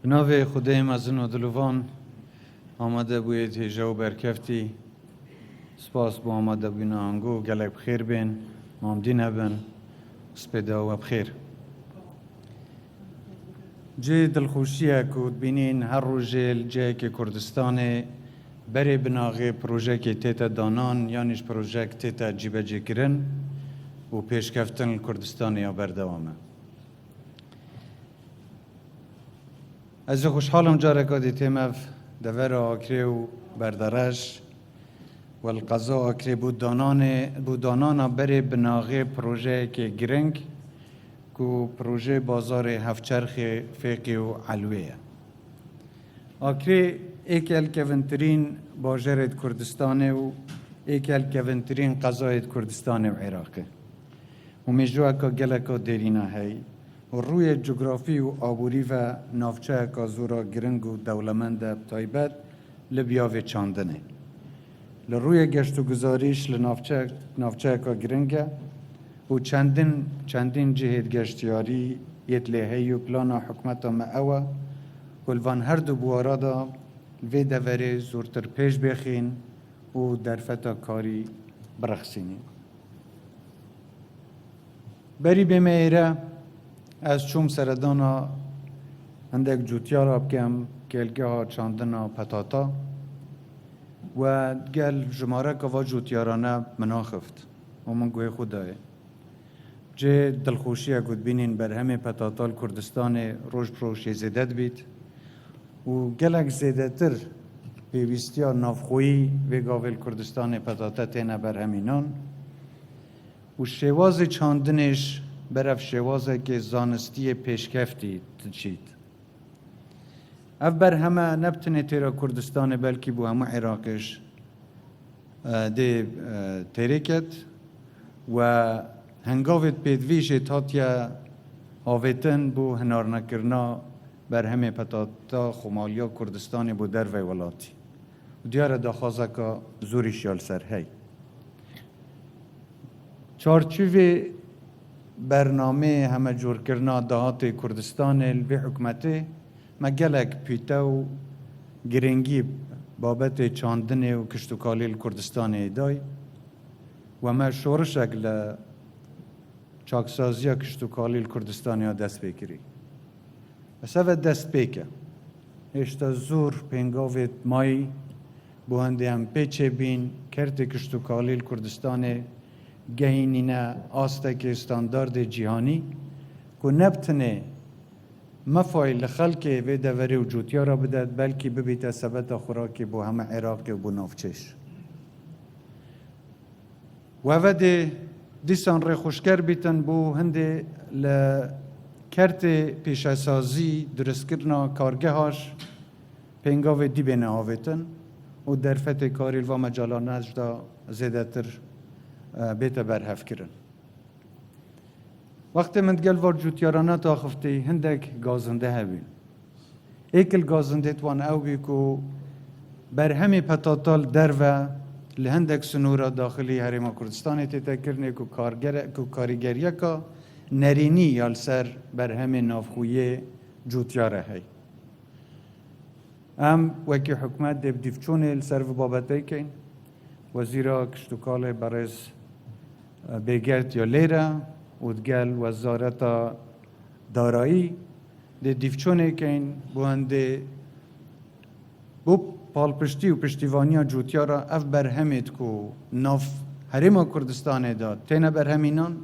به نام خدای مزن و دلوان آمده بوید هجا و برکفتی سپاس با آمده بین آنگو گلک بخیر بین مامدین هبن سپیدا و بخیر جه دلخوشیه که بینین هر روزه جه که کردستان بری بناغه پروژه که تیتا دانان یعنیش پروژه که تیتا جیبه جه کرن و پیشکفتن کردستان یا بردوامه از خوشحالم جاره که دیتیم دور آکری و بردرش و القضا آکری بودانان بری بناغه پروژه که گرنگ که پروژه بازار هفچرخ فقی و علویه آکری ایکل کونترین باجرد کردستان و ایکل کونترین قضای کردستان و عراقه و میجوه که گلکا دیرینه هی و روی جغرافی و آبوری و نافچه که زورا گرنگ و دولمند تایبت لبیاوی چاندنه لروی گشت و گزاریش لنافچه که گرنگه و چندین جهت گشتیاری یتلیهی و پلان حکمت ما اوه کلوان هر دو بوارا وی دوره زورتر پیش بخین و درفتا کاری برخصینی بری بمیره از چوم سردانا اندک جوتیار بکم کلگه ها چاندنا پتاتا و گل جماره که و جوتیارانه مناخفت و من گوی خدای جه دلخوشی اگود بینین بر همه پتاتال کردستان روش پروش زیدت بید و گلک زیده تر پیوستیا نافخویی و گاول کردستان پتاتا تینه بر همینان و شواز چاندنش برف شوازه که زانستی پیشکفتی تچید اف بر همه نبتنه تیرا کردستان بلکی بو همه عراقش ده تیرکت و هنگاوت پیدویش تاتیا آویتن بو هنار نکرنا بر همه پتاتا خمالیا کردستان بو در و ولاتی و دیاره داخوازه که زوریش یال سر هی چارچوی برنامه همه جور کرنا دهات کردستان الوی حکمته ما گلک پیتا و گرنگی بابت چاندن و کشتوکالی کردستان ایدای و ما شورشک چاکسازی کشتوکالی کردستان ها دست بکری بس او دست بکه اشتا زور پنگاوت مای بوهنده هم پیچه بین کرد کشتوکالی کردستان گهینینه آسته استاندارد جهانی که نبتنه مفایل خلق و دوری و جوتیا را بدد بلکه ببیت ثبت خوراکی بو همه عراق و بو نافچش و اوده دیسان ری خوشگر بیتن بو هنده لکرت پیشسازی درست کرنا کارگه هاش پنگاو دی بینه آویتن و درفت کاری و مجالان نجدا زیده تر بیت برهف کرن وقتی من گل ور جوتیارانه تا خفتی هندک گازنده هبین ایکل گازنده توان او بی که بر همه پتاتال در و لهندک سنورا داخلی حریم کردستان تیتا کرنه که کاریگریه که نرینی یال سر بر همه نافخویه جوتیاره هی وکی حکمت دیب دیفچونه سر و بابته کن وزیرا کشتوکال برز بگرد یا لیره و دگل وزارت دارایی ده دیفچونه کن بوهنده بو پالپشتی و پشتیوانی جوتیارا اف برهمید که ناف حریم کردستان داد تینه برهمینان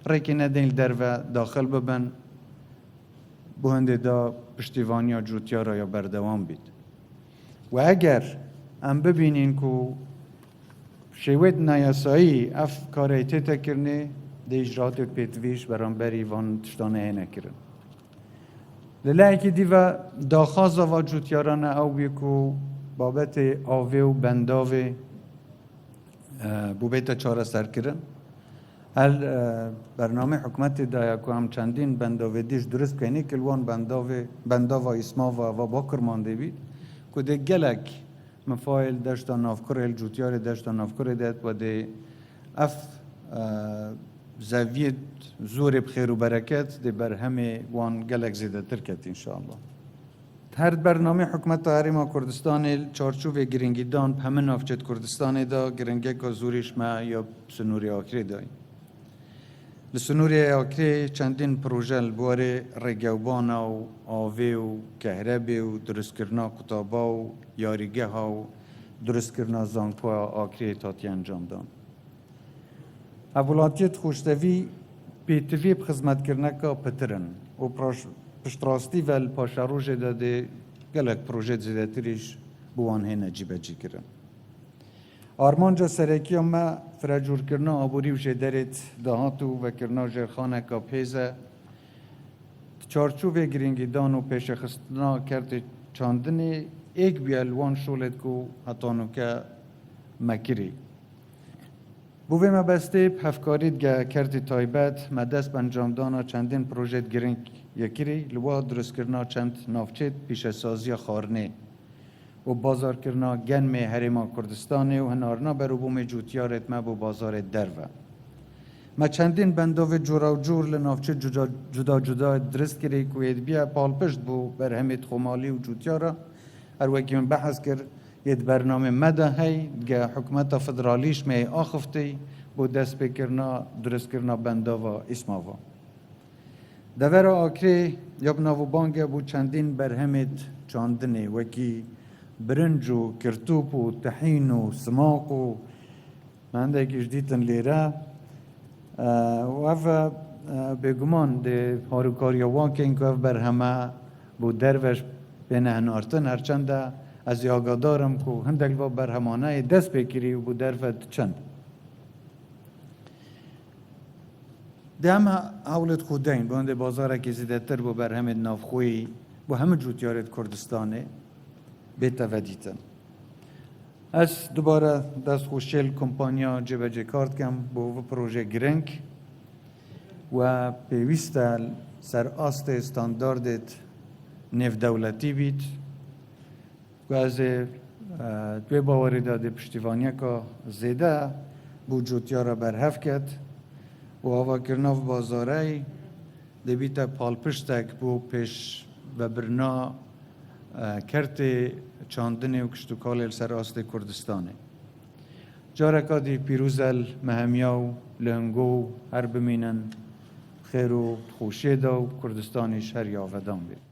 ریکی ندین در و داخل ببن بوهنده دا پشتیوانی جوتیارا یا بردوام بید و اگر ام ببینین که شوید نیاسایی اف کاری تیتا کرنه ده اجرات پیتویش برانبری وان تشتانه هنه کرن للایکی دیو داخاز و جوتیاران او بیکو بابت آوه و بنداوه بوبیت چاره سر کرن هر برنامه حکمت دایا که هم چندین بنداوه دیش درست کنی کلوان بنداوه اسماوه و باکر مانده بید که ده گلک مفایل داشتا نافکر الجوتیار داشتا نافکر داد و ده اف زاویه زور بخیر و برکت ده بر همه وان گلک زیده ترکت انشاءالله هر برنامه حکومت هریما کردستان چارچوب گرینگیدان همه نافچت کردستان دا گرینگه که زوریش ما یا سنوری آکری دای. لسنوری آکری چندین پروژه بواره رگوبان و آوه و کهربه و درست کرنا کتابا و یاریگه ها و درست کرنا زانکو آکری تاتی انجام دان. اولاتیت خوشتوی پیتوی بخدمت کرنه که پترن و پشتراستی ول پاشاروژ داده گلک پروژه زیادتریش بوان هنه جیبه جی کرن. آرمانجا سرکی ما فرجور کرنا آبوری و جدرت دهاتو و کرنا جرخانه که پیزه چارچوب گرینگیدان و پیش خستنا کرد چاندنی ایک بیالوان شولد کو هتانو که مکری. بوی ما بسته هفکارید گه کرد تایبت مدست انجام دانا چندین پروژه گرینگ یکیری لوا درست کرنا چند نافچت پیش سازی خارنه و بازار کرنا گنم هریما کردستانه و هنارنا بروبوم جوتیارت ما بو بازار دروه. ما چندین بنداو جورا و جور لنافچه جدا جدا درست کری کوید بیا پالپشت بو برهمت خمالی و جوتیارا هر وکی من بحث کرد ید برنامه مده هی گه حکومت فدرالیش می آخفتی بو دست بکرنا درست کرنا بنداوا اسماوا. دور آکری یابناو بانگه بو چندین برهمت چاندنه وکی برنج و کرتوب و طحین و سماق و من دیگه جدیدن لیره و افا بگمان ده هاروکاریوان که اینکه برهمه بو دروش بینه هنارتن هرچنده از یاگادارم که هندک و برهمانه دست بکری و بو دروت چند. ده همه حولت خودین بانده بازاره که زیده تر بو برهم نافخوی بو همه جوتیارت کردستانه بیتا ودیتن. از دوباره دست خوشیل کمپانیا جبجه کارت کم بو پروژه گرنگ و پیوسته سر آست استانداردت نف دولتی بید و از دوی باوری داده پشتیوانی که زیده بو جوتیارا برهف کرد و آوا کرناف بازاره دبیتا پالپشتک بو پیش و برنا کرت چاندن و کشتوکال سر آست کردستانه. جارکا دی پیروزل مهمیاو لنگو هر بمینن خیر و خوشیده و کردستانیش هر یاودان بید.